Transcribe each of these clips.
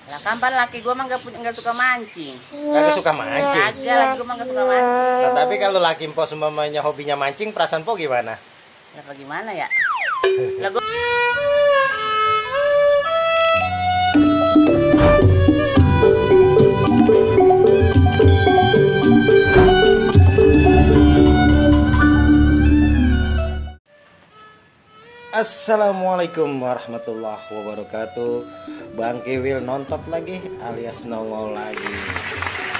Lah kapan laki gue mah nggak suka mancing. Kagak suka mancing. Kagak, laki gue mah nggak suka mancing. Nah, tapi kalau laki Mpo seumpamanya hobinya mancing, perasaan Po gimana? Ya bagaimana ya? Lah gua... Assalamualaikum warahmatullahi wabarakatuh. Bang Kiwil nontot lagi alias nongol lagi.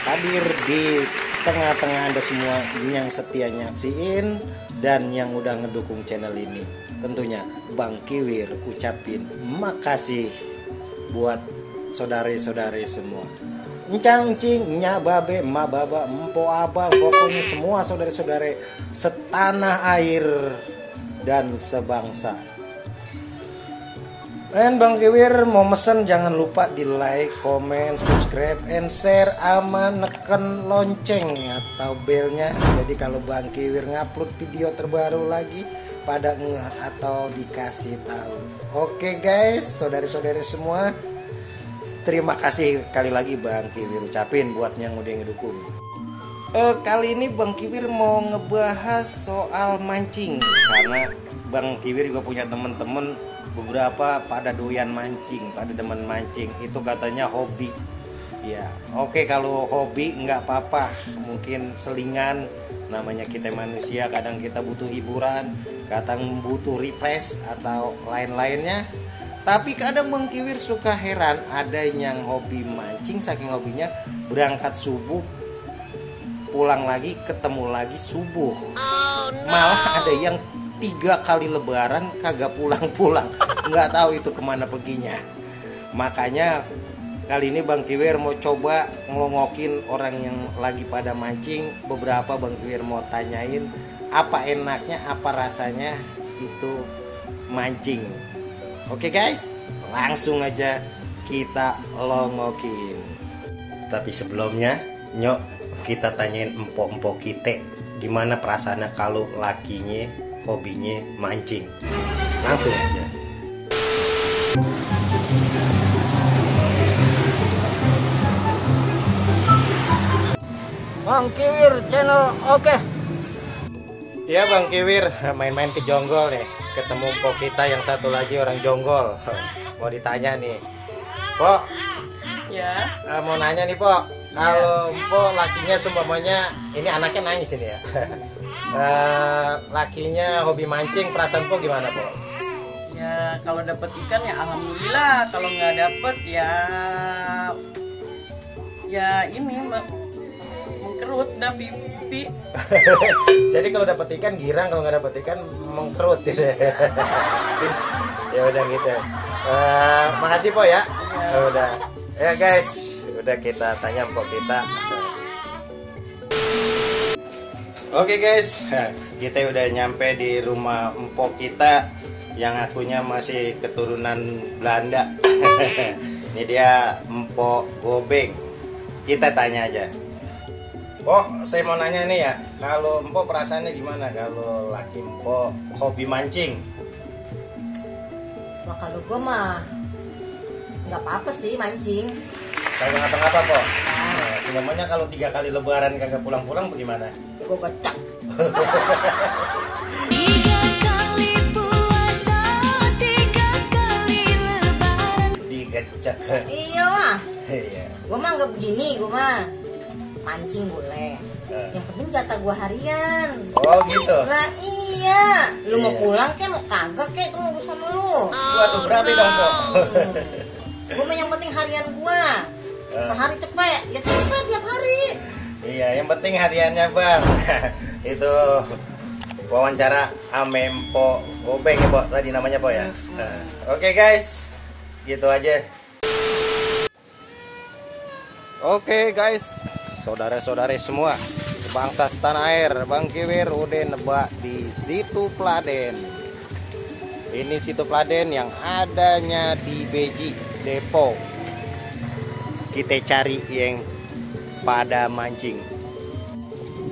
Hadir di tengah-tengah Anda semua yang setia nyaksiin dan yang udah ngedukung channel ini. Tentunya Bang Kiwil ucapin makasih buat saudari-saudari semua. Encang cing, nyababe, mababa, empo abang, pokoknya semua saudari-saudari setanah air dan sebangsa. Dan Bang Kiwir mau mesen jangan lupa di like, comment, subscribe, and share, ama neken lonceng atau belnya. Jadi kalau Bang Kiwir ngupload video terbaru lagi pada ngeh atau dikasih tahu. Oke guys, saudari-saudari semua, terima kasih kali lagi Bang Kiwir ucapin buat yang udah ngedukung. Kali ini Bang Kiwir mau ngebahas soal mancing karena Bang Kiwir juga punya temen-temen beberapa pada doyan mancing, pada demen mancing. Itu katanya hobi. Ya, oke kalau hobi nggak apa-apa, mungkin selingan. Namanya kita manusia, kadang kita butuh hiburan, kadang butuh refresh atau lain-lainnya. Tapi kadang Bang Kiwir suka heran ada yang hobi mancing, saking hobinya berangkat subuh, pulang lagi, ketemu lagi subuh. Malah ada yang 3 kali lebaran kagak pulang-pulang, nggak tahu itu kemana perginya. Makanya kali ini Bang Kiwir mau coba ngelongokin orang yang lagi pada mancing. Beberapa Bang Kiwir mau tanyain apa enaknya, apa rasanya itu mancing. Oke guys, langsung aja kita longokin. Tapi sebelumnya nyok, kita tanyain empok-empok kita gimana perasaannya kalau lakinya hobinya mancing. Langsung aja. Bang Kiwir channel oke. Ya Bang Kiwir main-main ke Jonggol nih, ketemu empok kita yang satu lagi orang Jonggol. Mau ditanya nih, Pok. Ya. Mau nanya nih Pok, kalau Pok lakinya seumpamanya ini anaknya nangis ini ya. Lakinya hobi mancing, perasaan Pok gimana Pok? Ya kalau dapet ikan ya alhamdulillah, kalau nggak dapet ya ini mengkerut dah pipi. Jadi kalau dapet ikan girang, kalau nggak dapet ikan mengkerut gitu. Ya udah gitu. Makasih Pok ya. Udah. Ya guys, udah kita tanya Pok kita. Oke guys, kita udah nyampe di rumah empok kita yang akunya masih keturunan Belanda. Ini dia Empok Gobeng. Kita tanya aja. Pok, saya mau nanya nih ya, kalau Empok perasaannya gimana kalau laki Empok hobi mancing? Wah kalau gue mah nggak apa-apa sih mancing. Kagak ngapa-ngapa Pok. Nah, sebenarnya kalau 3 kali lebaran kagak pulang-pulang bagaimana? Ya gue gocak. Digecek. Iya lah. Iya. Gue mah nggak begini, gue mah mancing boleh. Yang penting jatah gue harian. Oh gitu. Lah iya. Lu mau Iya. pulang kek mau kagak kek itu mau urusan lu. Waduh berapa dong Pok? Gue mah yang penting harian gue. Sehari cepet, ya cepet tiap hari. Iya, yang penting hariannya Bang. Itu wawancara ame Empok Gobeng ya Pok, tadi namanya Pok ya. Oke guys, gitu aja. Oke guys, saudara-saudari semua, sebangsa setanah air, Bang Kiwir udah nebak di Situ Pladen. Ini Situ Pladen yang adanya di Beji, Depok. Kita cari yang pada mancing.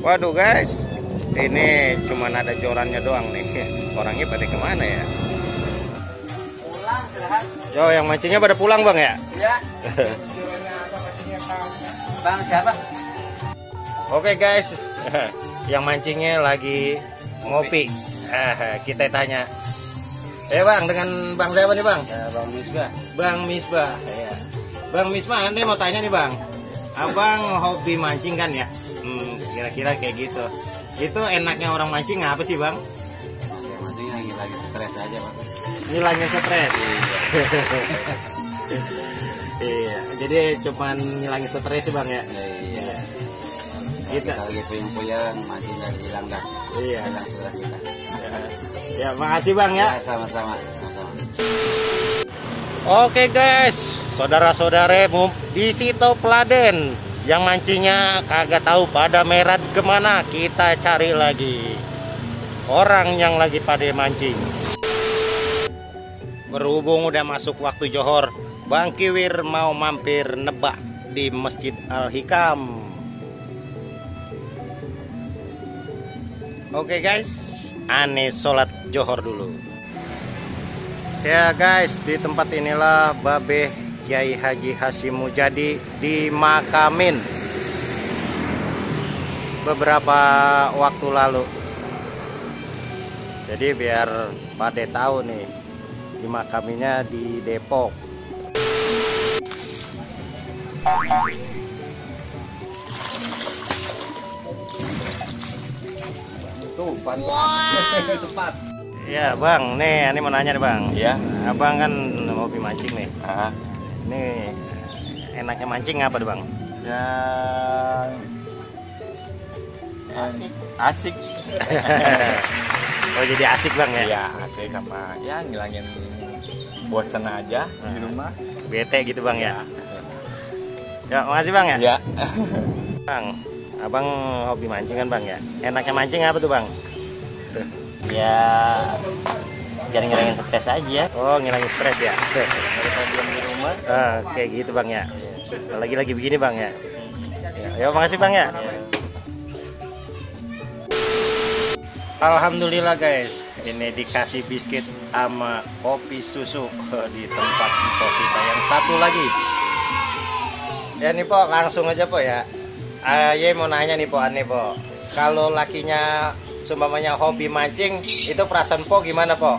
Waduh guys, ini cuman ada jorannya doang nih. Orangnya pada kemana ya? Pulang, Yo, yang mancingnya pada pulang bang ya? Ya. Bang siapa? Oke guys, yang mancingnya lagi ngopi. Kita tanya. Bang, dengan bang siapa nih bang? Ya, Bang Misbah. Bang Misbah. Ya. Bang Misbah, anda mau tanya nih bang. Abang hobi mancing kan ya? Kira-kira kayak gitu. Itu enaknya orang mancing apa sih bang? Ya, mancing lagi stres aja bang. Ngilangin stres. Iya, jadi cuman ngilangin stres sih bang ya. Iya. Kita lagi puyeng-puyeng, mancing dari hilang dah. Iya. Hilang stres kita. Ya, makasih bang ya. Sama-sama. Oke guys, saudara-saudara di Sito Peladen yang mancingnya kagak tahu pada merat kemana, kita cari lagi orang yang lagi pada mancing. Berhubung udah masuk waktu johor, Bang Kiwir mau mampir nebak di Masjid Al-Hikam. Oke guys, aneh sholat johor dulu. Ya guys, di tempat inilah Babeh Kiai Haji Hasyim Mujadi dimakamin beberapa waktu lalu. Jadi biar pada tahu nih, dimakaminya di Depok. Tuh, cepat. Ya bang, nih ini mau nanya nih bang. Iya. Abang kan hobi mancing nih. Ah. Ini enaknya mancing apa tuh bang? Ya. Asik. Oh jadi asik bang ya? Iya, asik sama ya ngilangin bosan aja di rumah. Bete gitu bang ya? Ya makasih bang ya? Iya. Bang, abang hobi mancing kan bang ya? Enaknya mancing apa tuh bang? Ya, jangan ngilangin stres aja. Oh ngilangin stres ya? Daripada diam di rumah. Kayak gitu bang ya? Lagi-lagi begini bang ya? Ya makasih bang ya? Alhamdulillah guys, ini dikasih biskuit sama kopi susu di tempat Pok kita yang satu lagi. Ya nih Pok, langsung aja Pok ya. Ya mau nanya nih Pok, aneh Pok. Kalau lakinya seumpamanya hobi mancing, itu perasaan Pok gimana Pok?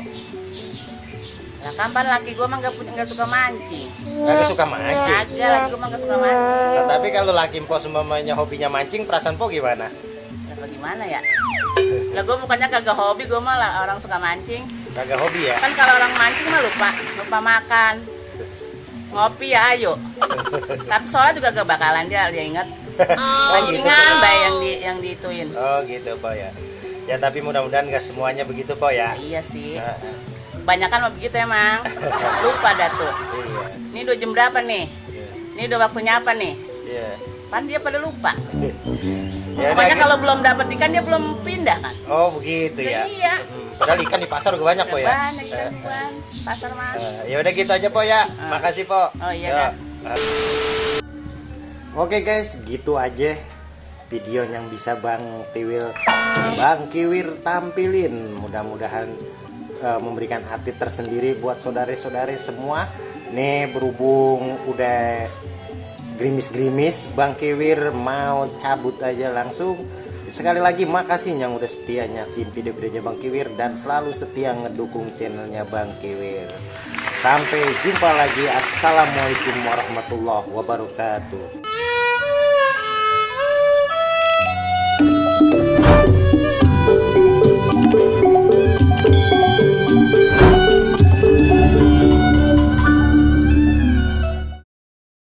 Nah, kapan laki gue mah nggak suka mancing. Kagak suka mancing. Kagak, laki gue mah nggak suka mancing. Nah, tapi kalau laki Pok seumpamanya hobinya mancing, perasaan Pok gimana? Nah, bagaimana ya? Lah gue bukannya kagak hobi, gue malah orang suka mancing. Kagak hobi ya? Kan kalau orang mancing mah lupa makan. Ngopi ya ayo. Tapi soalnya juga gak bakalan dia ingat. Pancingan bae yang diituin. Oh gitu Pok ya. Ya tapi mudah-mudahan gak semuanya begitu Pok ya. Iya sih. Nah, Banyakan mah begitu emang. Lupa dah tuh. iya. Ini udah jam berapa nih? Ini udah waktunya apa nih? Iya. Kan dia pada lupa. Ya, Pokoknya udah, kalau belum dapat ikan dia belum pindah kan? oh begitu ya. Iya. Padahal ikan di pasar juga banyak Pok ya. Banyak ikan buan. Pasar mah. Ya udah gitu aja Pok ya. Makasih Pok. Oh iya Ya. dah. Oke guys, gitu aja video yang bisa Bang Kiwir tampilin. Mudah-mudahan memberikan arti tersendiri buat saudara-saudari semua. Nih berhubung udah gerimis-gerimis, Bang Kiwir mau cabut aja langsung. Sekali lagi makasih yang udah setia nyaksiin video-videonya Bang Kiwir dan selalu setia ngedukung channelnya Bang Kiwir. Sampai jumpa lagi. Assalamualaikum warahmatullahi wabarakatuh.